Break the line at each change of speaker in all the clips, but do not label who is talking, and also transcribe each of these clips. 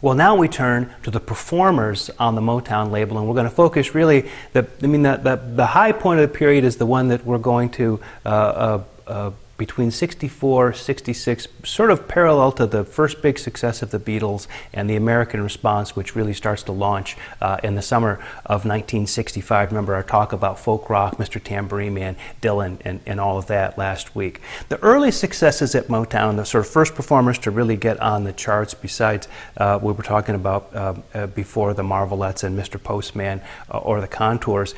Well, now we turn to the performers on the Motown label, and we're going to focus really, the high point of the period is the one that we're going to, between 64, 66, sort of parallel to the first big success of the Beatles and the American response, which really starts to launch in the summer of 1965. Remember our talk about folk rock, Mr. Tambourine Man, Dylan, and all of that last week. The early successes at Motown, the sort of first performers to really get on the charts, besides we were talking about before, the Marvelettes and Mr. Postman or the Contours,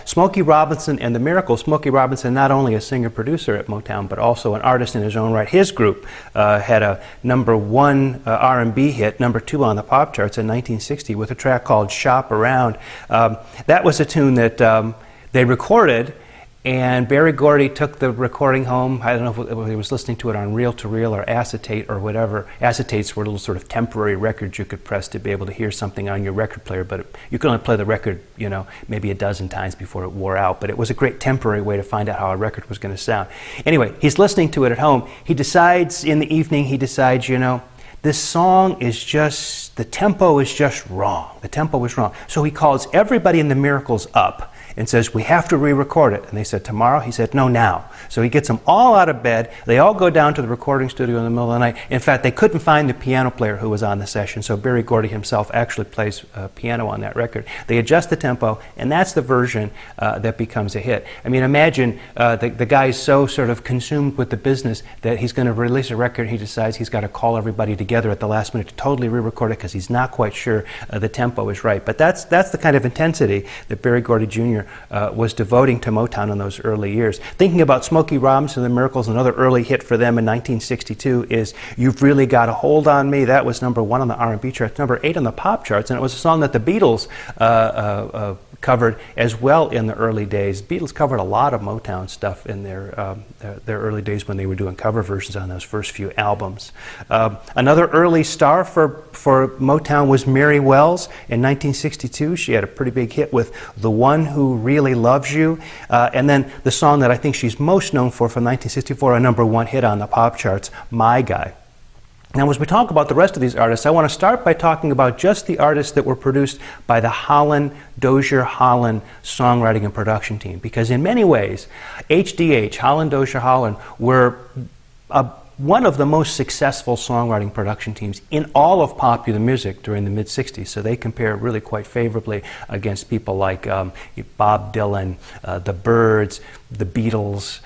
Smokey Robinson and the Miracles. Smokey Robinson, not only a singer-producer at Motown, but also an artist in his own right. His group had a #1 R&B hit, #2 on the pop charts in 1960 with a track called Shop Around. That was a tune that they recorded, and Berry Gordy took the recording home. I don't know if he was listening to it on reel-to-reel or acetate or whatever. Acetates were little sort of temporary records you could press to be able to hear something on your record player, but you could only play the record, you know, maybe a dozen times before it wore out. But it was a great temporary way to find out how a record was going to sound. Anyway, he's listening to it at home. He decides in the evening, you know, this song is just, the tempo is just wrong. The tempo is wrong. So he calls everybody in the Miracles up and says, we have to re-record it. And they said, tomorrow? He said, no, now. So he gets them all out of bed. They all go down to the recording studio in the middle of the night. In fact, they couldn't find the piano player who was on the session, so Berry Gordy himself actually plays piano on that record. They adjust the tempo, and that's the version that becomes a hit. I mean, imagine the guy's so sort of consumed with the business that he's going to release a record. He decides he's got to call everybody together at the last minute to totally re-record it because he's not quite sure the tempo is right. But that's the kind of intensity that Berry Gordy Jr. Was devoting to Motown in those early years. Thinking about Smokey Robinson and the Miracles, another early hit for them in 1962 is You've Really Got a Hold on Me. That was #1 on the R&B charts, #8 on the pop charts, and it was a song that the Beatles covered as well in the early days. Beatles covered a lot of Motown stuff in their early days when they were doing cover versions on those first few albums. Another early star for Motown was Mary Wells in 1962. She had a pretty big hit with The One Who Really Loves You, and then the song that I think she's most known for from 1964, a #1 hit on the pop charts, My Guy. Now, as we talk about the rest of these artists, I want to start by talking about just the artists that were produced by the Dozier Holland songwriting and production team, because in many ways, HDH, Dozier Holland, were one of the most successful songwriting production teams in all of popular music during the mid-60s, so they compare really quite favorably against people like Bob Dylan, the Byrds, the Beatles,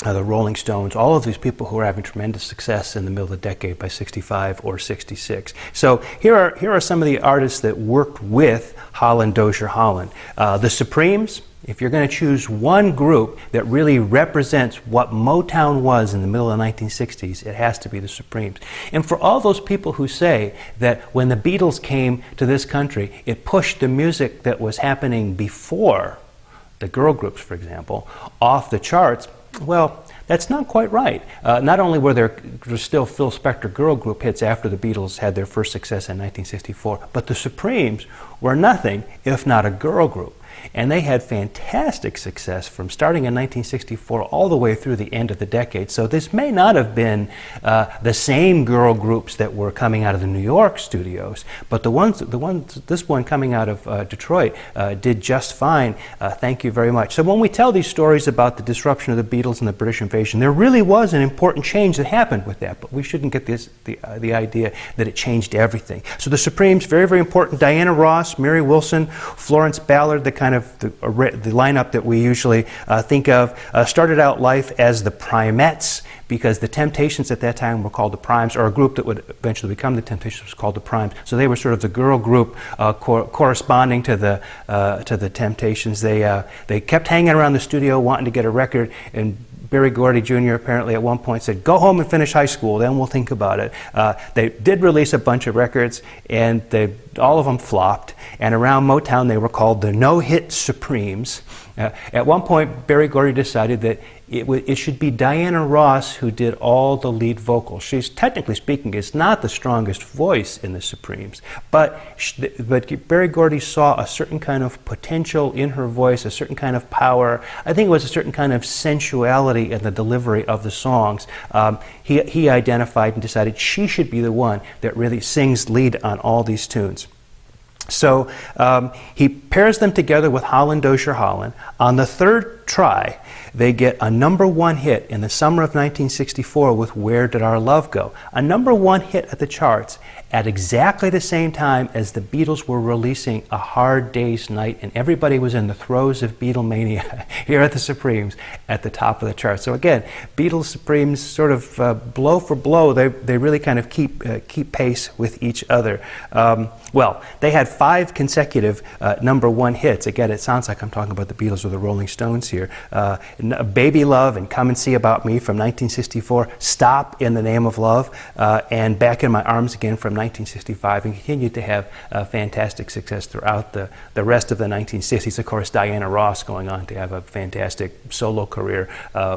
the Rolling Stones, all of these people who are having tremendous success in the middle of the decade by 65 or 66. So here are some of the artists that worked with Dozier Holland. The Supremes. If you're going to choose one group that really represents what Motown was in the middle of the 1960s, it has to be the Supremes. And for all those people who say that when the Beatles came to this country, it pushed the music that was happening before, the girl groups, for example, off the charts, well, that's not quite right. Not only were there still Phil Spector girl group hits after the Beatles had their first success in 1964, but the Supremes were nothing if not a girl group. And they had fantastic success from starting in 1964 all the way through the end of the decade. So this may not have been the same girl groups that were coming out of the New York studios, but this one coming out of Detroit did just fine. Thank you very much. So when we tell these stories about the disruption of the Beatles and the British invasion, there really was an important change that happened with that, but we shouldn't get the idea that it changed everything. So the Supremes, very, very important. Diana Ross, Mary Wilson, Florence Ballard, the kind of the lineup that we usually think of, started out life as the Primettes, because the Temptations at that time were called the Primes, or a group that would eventually become the Temptations was called the Primes. So they were sort of the girl group corresponding to the Temptations. They kept hanging around the studio wanting to get a record, and Berry Gordy Jr. apparently at one point said, go home and finish high school, then we'll think about it. They did release a bunch of records, and all of them flopped. And around Motown, they were called the No-Hit Supremes. At one point, Berry Gordy decided that it should be Diana Ross who did all the lead vocals. She's, technically speaking, is not the strongest voice in the Supremes, but Berry Gordy saw a certain kind of potential in her voice, a certain kind of power. I think it was a certain kind of sensuality in the delivery of the songs. He identified and decided she should be the one that really sings lead on all these tunes. So he pairs them together with Holland Dozier Holland. On the third try, they get a #1 hit in the summer of 1964 with Where Did Our Love Go? A #1 hit at the charts at exactly the same time as the Beatles were releasing A Hard Day's Night, and everybody was in the throes of Beatlemania here at the Supremes at the top of the charts. So again, Beatles Supremes sort of blow for blow, they really kind of keep pace with each other. Well, they had 5 consecutive #1 hits. Again, it sounds like I'm talking about the Beatles or the Rolling Stones here. Baby Love and Come and See About Me from 1964, Stop in the Name of Love, and Back in My Arms Again from 1965, and continued to have fantastic success throughout the rest of the 1960s. Of course, Diana Ross going on to have a fantastic solo career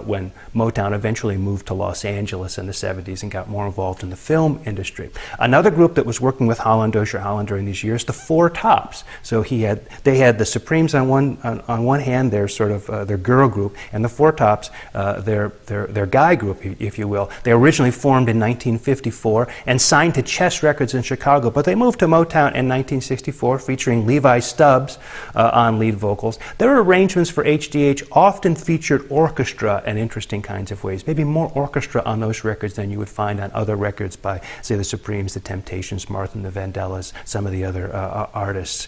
when Motown eventually moved to Los Angeles in the 70s and got more involved in the film industry. Another group that was working with Holland Dozier Holland during these years, the Four Tops. So they had the Supremes on one hand, their sort of their girl group, and the Four Tops, their guy group, if you will. They originally formed in 1954 and signed to Chess Records in Chicago, but they moved to Motown in 1964, featuring Levi Stubbs on lead vocals. Their arrangements for HDH often featured orchestra in interesting kinds of ways, maybe more orchestra on those records than you would find on other records by, say, the Supremes, the Temptations, Martha and the Vandellas, some of the other artists.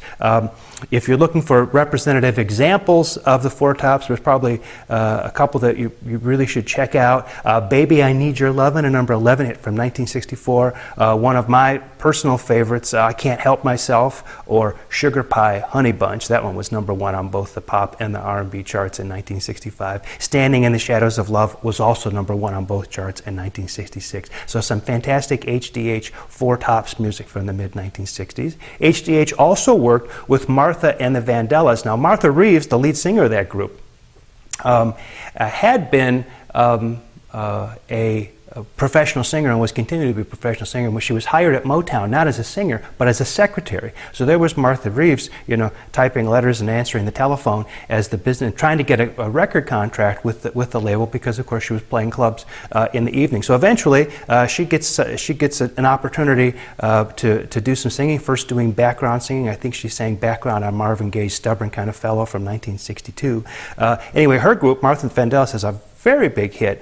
If you're looking for representative examples of the Four Tops, there's probably a couple that you really should check out. Baby, I Need Your Lovin', a #11 hit from 1964. One of my personal favorites, I Can't Help Myself, or Sugar Pie Honey Bunch. That one was #1 on both the pop and the R&B charts in 1965. Standing in the Shadows of Love was also #1 on both charts in 1966. So some fantastic HDH Four Tops music from the mid-1960s. HDH also worked with Martha and the Vandellas. Now, Martha Reeves, the lead singer of that group, had been a professional singer and was continuing to be a professional singer when she was hired at Motown, not as a singer, but as a secretary. So there was Martha Reeves, typing letters and answering the telephone as the business, trying to get a record contract with the label, because of course she was playing clubs in the evening. So eventually she gets an opportunity to do some singing, first doing background singing. I think she sang background on Marvin Gaye's Stubborn Kind of Fellow from 1962. Anyway, her group, Martha and Vandellas, has a very big hit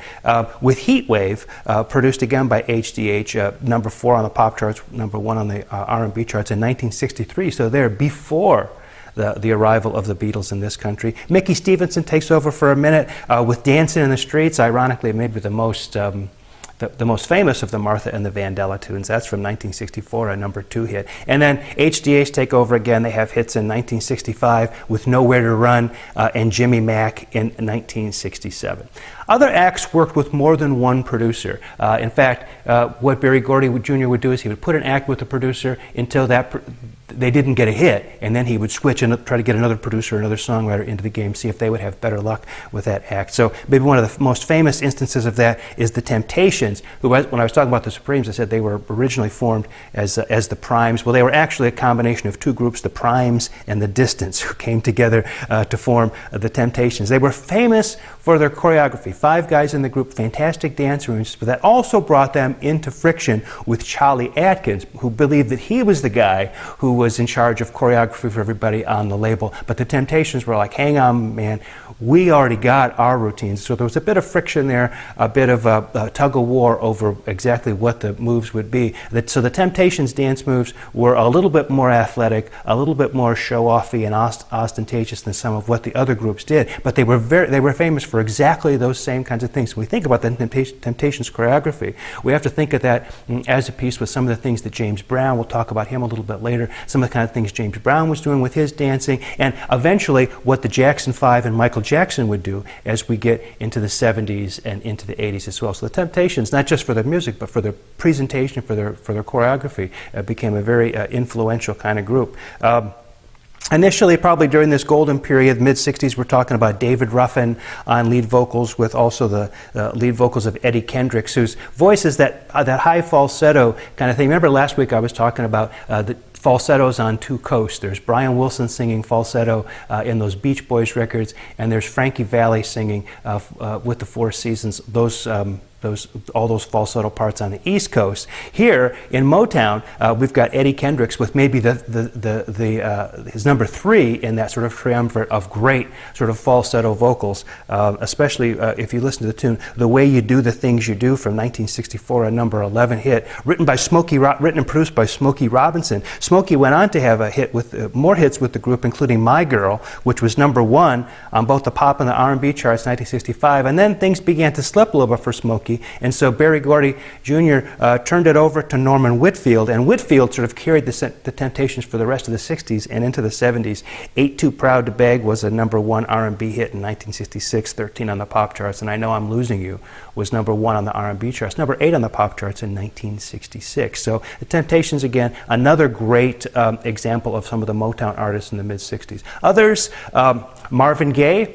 with Heat Wave, produced again by HDH, #4 on the pop charts, #1 on the R&B charts in 1963. So they're before the arrival of the Beatles in this country. Mickey Stevenson takes over for a minute with Dancing in the Streets, ironically maybe the most famous of the Martha and the Vandella tunes. That's from 1964, a #2 hit. And then HDH take over again. They have hits in 1965 with Nowhere to Run and Jimmy Mack in 1967. Other acts worked with more than one producer. In fact, what Berry Gordy Jr. would do is he would put an act with the producer until they didn't get a hit, and then he would switch and try to get another producer, another songwriter into the game, see if they would have better luck with that act. So maybe one of the most famous instances of that is the Temptations, who, when I was talking about the Supremes, I said they were originally formed as the Primes. Well, they were actually a combination of two groups, the Primes and the Distants, who came together to form the Temptations. They were famous for their choreography. 5 guys in the group, fantastic dancers, but that also brought them into friction with Charlie Atkins, who believed that he was the guy who was in charge of choreography for everybody on the label. But the Temptations were like, hang on, man, we already got our routines. So there was a bit of friction there, a bit of a tug of war over exactly what the moves would be. So the Temptations dance moves were a little bit more athletic, a little bit more show-offy and ostentatious than some of what the other groups did. But they were famous for exactly those same kinds of things. When we think about the Temptations choreography, we have to think of that as a piece with some of the things that James Brown, we'll talk about him a little bit later, some of the kind of things James Brown was doing with his dancing, and eventually what the Jackson 5 and Michael Jackson would do as we get into the 70s and into the 80s as well. So the Temptations, not just for their music, but for their presentation, for their choreography, became a very influential kind of group. Initially, probably during this golden period, mid-60s, we're talking about David Ruffin on lead vocals with also the lead vocals of Eddie Kendricks, whose voice is that high falsetto kind of thing. Remember last week I was talking about the falsettos on two coasts. There's Brian Wilson singing falsetto in those Beach Boys records, and there's Frankie Valli singing with the Four Seasons, all those falsetto parts on the East Coast. Here in Motown, we've got Eddie Kendricks with maybe his number 3 in that sort of triumvirate of great sort of falsetto vocals, especially if you listen to the tune "The Way You Do the Things You Do" from 1964, a number 11 hit, written and produced by Smokey Robinson. Smokey went on to have a hit with more hits with the group, including "My Girl," which was number 1 on both the pop and the R&B charts in 1965, and then things began to slip a little bit for Smokey. And so Berry Gordy Jr. Turned it over to Norman Whitfield, and Whitfield sort of carried the Temptations for the rest of the 60s and into the 70s. "Ain't Too Proud to Beg" was a number 1 R&B hit in 1966, 13 on the pop charts, and "I Know I'm Losing You" was number 1 on the R&B charts, number 8 on the pop charts in 1966. So the Temptations, again, another great example of some of the Motown artists in the mid-60s. Others, Marvin Gaye,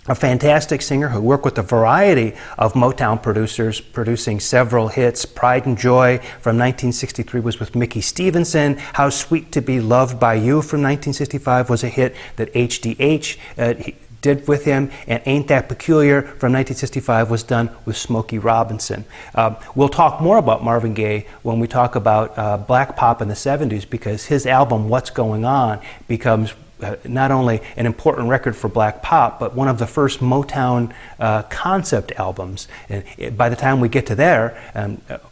a fantastic singer who worked with a variety of Motown producers, producing several hits. "Pride and Joy" from 1963 was with Mickey Stevenson. "How Sweet to Be Loved by You" from 1965 was a hit that HDH did with him, and "Ain't That Peculiar" from 1965 was done with Smokey Robinson. We'll talk more about Marvin Gaye when we talk about black pop in the 70s, because his album "What's Going On" becomes not only an important record for black pop, but one of the first Motown concept albums. And by the time we get to there,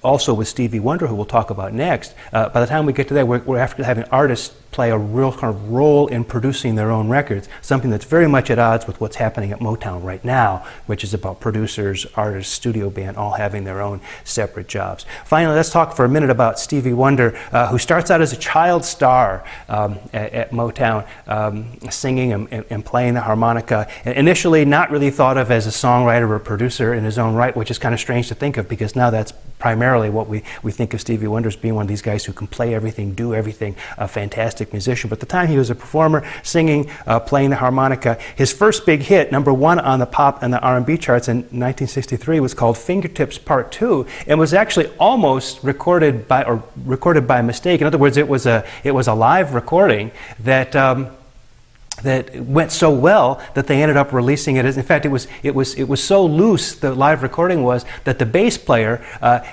also with Stevie Wonder, who we'll talk about next, by the time we get to there, we're after having artists play a real kind of role in producing their own records, something that's very much at odds with what's happening at Motown right now, which is about producers, artists, studio band, all having their own separate jobs. Finally, let's talk for a minute about Stevie Wonder, who starts out as a child star at Motown, singing and playing the harmonica. Initially not really thought of as a songwriter or producer in his own right, which is kind of strange to think of, because now that's primarily what we think of Stevie Wonder as, being one of these guys who can play everything, do everything, a fantastic musician. But at the time he was a performer, singing, playing the harmonica. His first big hit, number 1 on the pop and the R&B charts in 1963, was called "Fingertips Part 2," and was actually almost recorded by mistake. In other words, it was a live recording that went so well that they ended up releasing it. In fact, it was so loose, the live recording was, that the bass player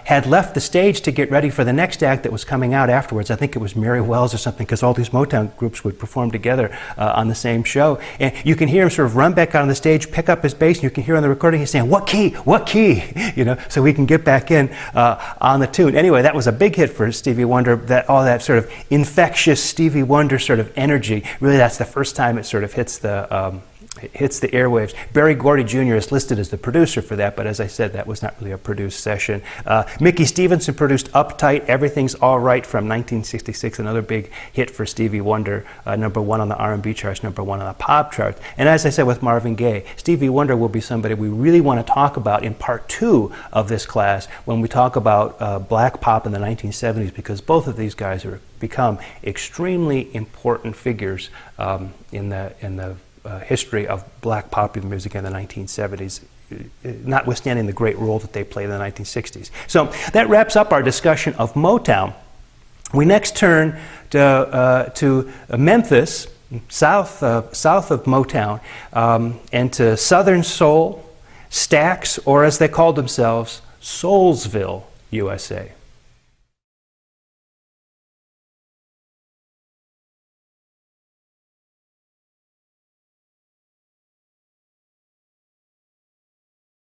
had left the stage to get ready for the next act that was coming out afterwards. I think it was Mary Wells or something, because all these Motown groups would perform together on the same show. And you can hear him sort of run back out on the stage, pick up his bass, and you can hear on the recording he's saying, "What key? What key?" So we can get back in on the tune. Anyway, that was a big hit for Stevie Wonder. All that sort of infectious Stevie Wonder sort of energy. Really, that's the first time it sort of hits the airwaves. Berry Gordy Jr. is listed as the producer for that, but as I said, that was not really a produced session. Mickey Stevenson produced "Uptight, Everything's All Right" from 1966, another big hit for Stevie Wonder, number 1 on the R&B charts, number 1 on the pop charts. And as I said with Marvin Gaye, Stevie Wonder will be somebody we really want to talk about in part 2 of this class when we talk about black pop in the 1970s, because both of these guys are become extremely important figures in the history of black popular music in the 1970s, notwithstanding the great role that they played in the 1960s. So that wraps up our discussion of Motown. We next turn to Memphis, south of Motown, and to Southern Soul, Stax, or as they called themselves, Soulsville, USA.